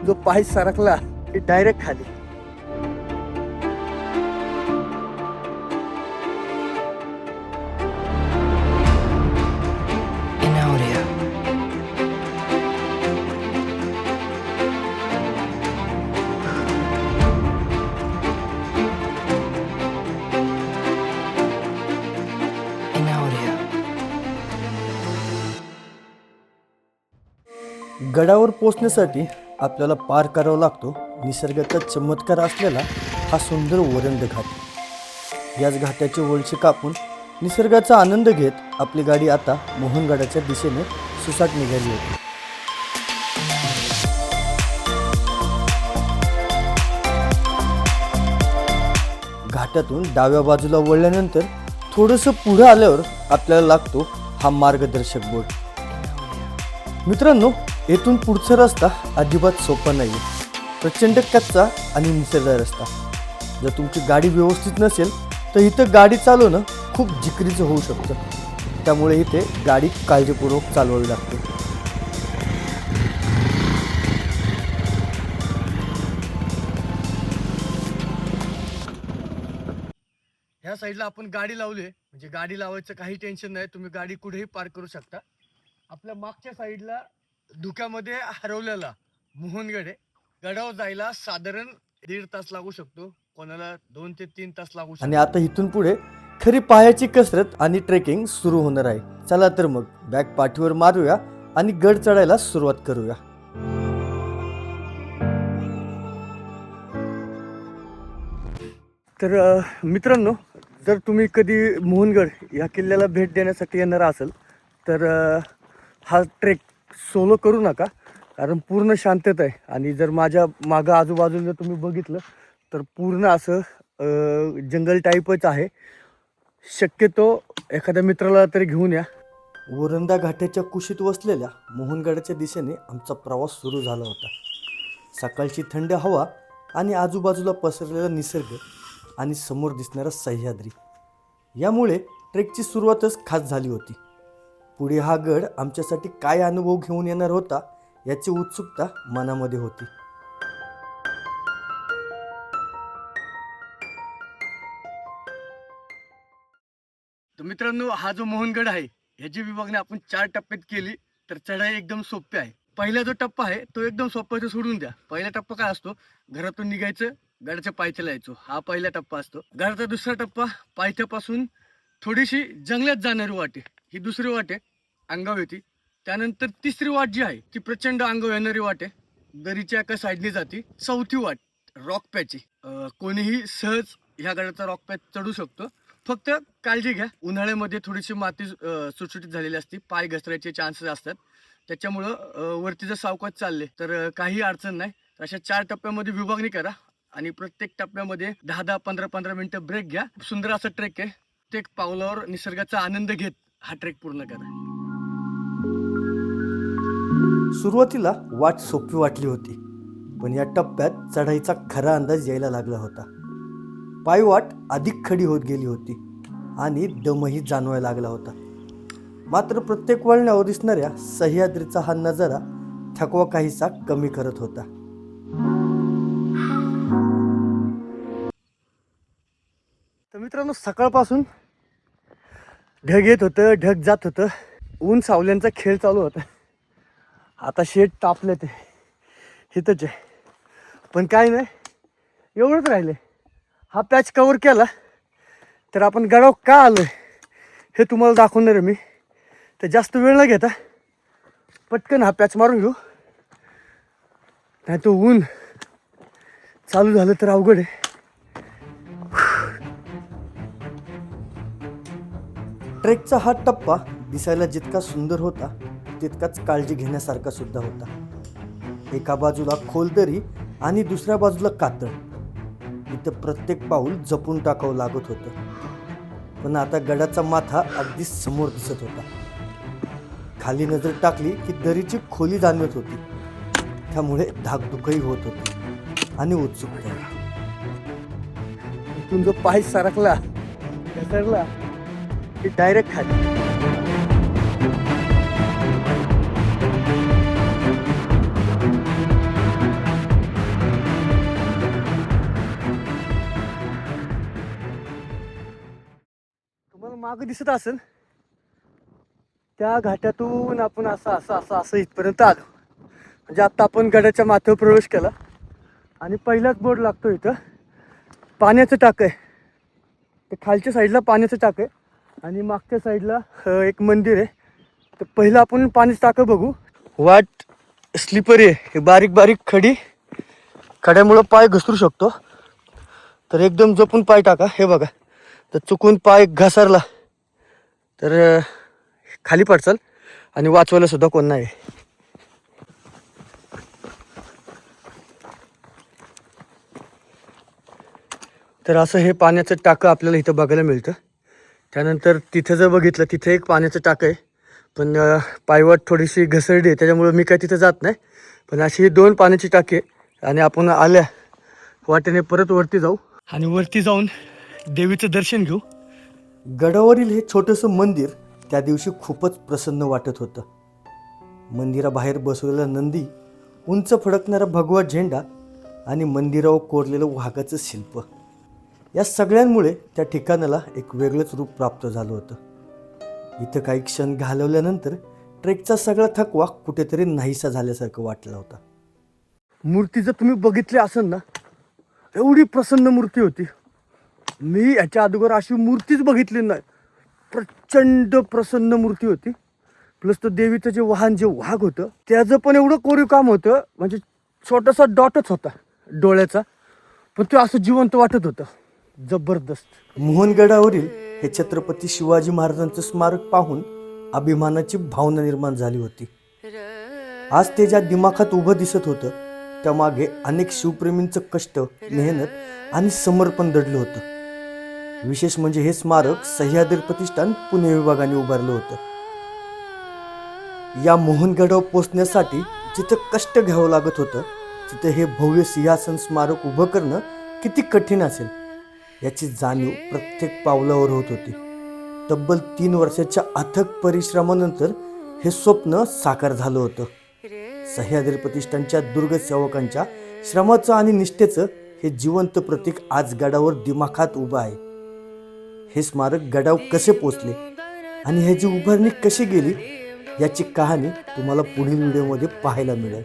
जो पाय सरकला की डायरेक्ट खाली. गडावर पोचण्यासाठी आपल्याला पार करावा लागतो निसर्गाचा चमत्कार असलेला हा सुंदर वरंड घाट. याच घाटाचे वळसे कापून निसर्गाचा आनंद घेत आपली गाडी आता मोहनगडाच्या दिशेने सुसाट निघाली होती. घाटातून डाव्या बाजूला वळल्यानंतर थोडंसं पुढे आल्यावर आपल्याला लागतो हा मार्गदर्शक बोर्ड. मित्रांनो, येथून पुढचा रस्ता अजिबात सोपा नाही. प्रचंड कच्चा आणि निसरडा रस्ता. जर तुमची गाडी व्यवस्थित नसेल तर इथं गाडी चालवणं खूप जिकरीचं होऊ शकतं. त्यामुळे इथे गाडी काळजीपूर्वक चालवावी लागते. ह्या साईडला आपण गाडी लावली, म्हणजे गाडी लावायचं काही टेन्शन नाही. तुम्ही गाडी कुठेही पार्क करू शकता. आपल्या मागच्या साईडला धुक्यामध्ये हरवलेला मोहनगड आहे. गडावर जायला साधारण 1.5 तास लागू शकतो, कोणाला 2 ते 3 तास लागू शकतो. आणि आता इथून पुढे खरी पायाची कसरत आणि ट्रेकिंग सुरू होणार आहे. चला तर मग बॅग पाठीवर मारूया आणि गड चढायला सुरुवात करूया. तर मित्रांनो, जर तुम्ही कधी मोहनगड या किल्ल्याला भेट देण्यासाठी येणार असेल तर हा ट्रेक सोलो करू नका, कारण पूर्ण शांतता आहे. आणि जर माझ्या मागं आजूबाजूला तुम्ही बघितलं तर पूर्ण असं जंगल टाईपच आहे. शक्यतो एखाद्या मित्राला तरी घेऊन या. वरंदा घाटाच्या कुशीत वसलेल्या मोहनगडाच्या दिशेने आमचा प्रवास सुरू झाला होता. सकाळची थंड हवा आणि आजूबाजूला पसरलेला निसर्ग आणि समोर दिसणारा सह्याद्री यामुळे ट्रेकची सुरुवातच खास झाली होती. पुढे हा गड आमच्यासाठी काय अनुभव घेऊन येणार होता याची उत्सुकता मनामध्ये होती. तर मित्रांनो, हा जो मोहनगड आहे ह्याची विभागणी आपण 4 टप्प्यात केली तर चढाई एकदम सोपी आहे. पहिला जो टप्पा आहे तो एकदम सोपा, तो सोडून द्या. पहिला टप्पा काय असतो, घरातून निघायचं, गडाच्या पायथ्याला यायचो, हा पहिला टप्पा असतो. गडाचा दुसरा टप्पा पायथ्यापासून थोडीशी जंगलात जाणारी वाट आहे, ही दुसरी वाट आहे, अंगाव येते. त्यानंतर तिसरी वाट जी आहे ती प्रचंड अंगाव येणारी वाट आहे, दरीच्या एका साईडने जाते. चौथी वाट रॉक पॅच आहे. कोणीही सहज ह्या गडाचा रॉक पॅच चढू शकतो. फक्त काळजी घ्या, उन्हाळ्यामध्ये थोडीशी माती सुटसुटीत झालेली असते, पाय घसरायचे चान्सेस असतात. त्याच्यामुळं वरती जर सावकाश चालले तर काही अडचण नाही. अशा 4 टप्प्यामध्ये विभागणी करा आणि प्रत्येक टप्प्यामध्ये 10-10, 15-15 मिनिटं ब्रेक घ्या. सुंदर असा ट्रेक आहे. प्रत्येक पावलावर निसर्गाचा आनंद घेत हा ट्रेक पूर्ण करा. सुरुवातीला वाट सोपी वाटली होती, पण या टप्प्यात चढाईचा खरा अंदाज यायला लागला होता. पायवाट अधिक खडी होत गेली होती आणि दमही जाणवायला लागला होता. मात्र प्रत्येक वळणावर दिसणाऱ्या सह्याद्रीचा हा नजारा थकवा काहीसा कमी करत होता. तर मित्रांनो, सकाळपासून ढग येत होतं, ढग जात होतं, ऊन सावल्यांचा खेळ चालू होता. आता शेड तापले ते हितच आहे, पण काय नाही, एवढंच राहिले. हा पॅच कवर केला तर आपण गडावर का आलोय हे तुम्हाला दाखवणार आहे मी. तर जास्त वेळ न घेता पटकन हा पॅच मारून घेऊ, नाही तो ऊन चालू झालं तर अवघड आहे. ट्रेकचा हा टप्पा दिसायला जितका सुंदर होता तितकाच काळजी घेण्यासारखा सुद्धा होता. एका बाजूला खोल दरी आणि दुसऱ्या बाजूला कातळ. इथं प्रत्येक पाऊल जपून टाकावं लागत होतं. पण आता गडाचा माथा अगदी समोर दिसत होता. खाली नजर टाकली की दरीची खोली जाणवत होती. त्यामुळे धाकधुकही होत होती आणि उत्सुकता. इथून जो पाय सरकला घसरला की डायरेक्ट खाली. मागं दिसत असेल त्या घाटातून आपण असं इथपर्यंत आलो. म्हणजे आता आपण गडाच्या माथ्यावर प्रवेश केला आणि पहिलाच बोर्ड लागतो इथं पाण्याचं टाकं आहे. ते खालच्या साईडला पाण्याचं टाकं आहे आणि मागच्या साईडला एक मंदिर आहे. तर पहिलं आपण पाण्याचं टाकं बघू. वाट स्लिपरी आहे, हे बारीक बारीक खड्यामुळं पाय घसरू शकतो, तर एकदम जपून पाय टाका. हे बघा, तर चुकून पाय घसरला तर खाली पडचाल आणि वाचवायला सुद्धा कोण नाही. तर असं हे पाण्याचं टाकं आपल्याला इथं बघायला मिळतं. त्यानंतर तिथं जर बघितलं, तिथे एक पाण्याचं टाकं आहे, पण पायवाट थोडीशी घसरडी आहे, त्याच्यामुळं मी काय तिथं जात नाही. पण अशी 2 पाण्याची टाकी आहे आणि आपण आल्या वाटेने परत वरती जाऊ आणि वरती जाऊन देवीचं दर्शन घेऊ. गडावरील हे छोटंसं मंदिर त्या दिवशी खूपच प्रसन्न वाटत होतं. मंदिराबाहेर बसवलेला नंदी, उंच फडकणारा भगवा झेंडा आणि मंदिरावर कोरलेलं वाघाचं शिल्प, या सगळ्यांमुळे त्या ठिकाणाला एक वेगळंच रूप प्राप्त झालं होतं. इथं काही क्षण घालवल्यानंतर ट्रेकचा सगळा थकवा कुठेतरी नाहीसा झाल्यासारखं वाटलं होतं. मूर्ती जर तुम्ही बघितली असेल ना, एवढी प्रसन्न मूर्ती होती. मी याच्या अगोदर अशी मूर्तीच बघितली नाही. प्रचंड प्रसन्न मूर्ती होती. प्लस तो देवीचं जे वाहन, जे वाघ होतं, त्याचं पण एवढं कोरीव काम होतं. म्हणजे छोटासा डॉटच होता डोळ्याचा, पण तो असं जिवंत वाटत होतं. जबरदस्त. मोहनगडावरील हे छत्रपती शिवाजी महाराजांचं स्मारक पाहून अभिमानाची भावना निर्माण झाली होती. आज ते ज्या दिमाखात उभं दिसत होतं, त्यामागे अनेक शिवप्रेमींचं कष्ट, मेहनत आणि समर्पण दडलं होतं. विशेष म्हणजे हे स्मारक सह्याद्री प्रतिष्ठान पुणे विभागाने उभारलं होतं. या मोहनगडावर पोचण्यासाठी जिथं कष्ट घ्यावं लागत होतं, तिथं हे भव्य सिंहासन स्मारक उभं करणं किती कठीण असेल याची जाणीव प्रत्येक पावलावर होत होती. तब्बल 3 वर्षाच्या अथक परिश्रमानंतर हे स्वप्न साकार झालं होतं. सह्याद्री प्रतिष्ठानच्या दुर्ग सेवकांच्या श्रमाचं आणि निष्ठेचं हे जिवंत प्रतीक आज गडावर दिमाखात उभं आहे. हे स्मारक गडावर कसे पोचले आणि ह्याची उभारणी कशी गेली याची कहाणी तुम्हाला पुढील व्हिडिओमध्ये पाहायला मिळेल.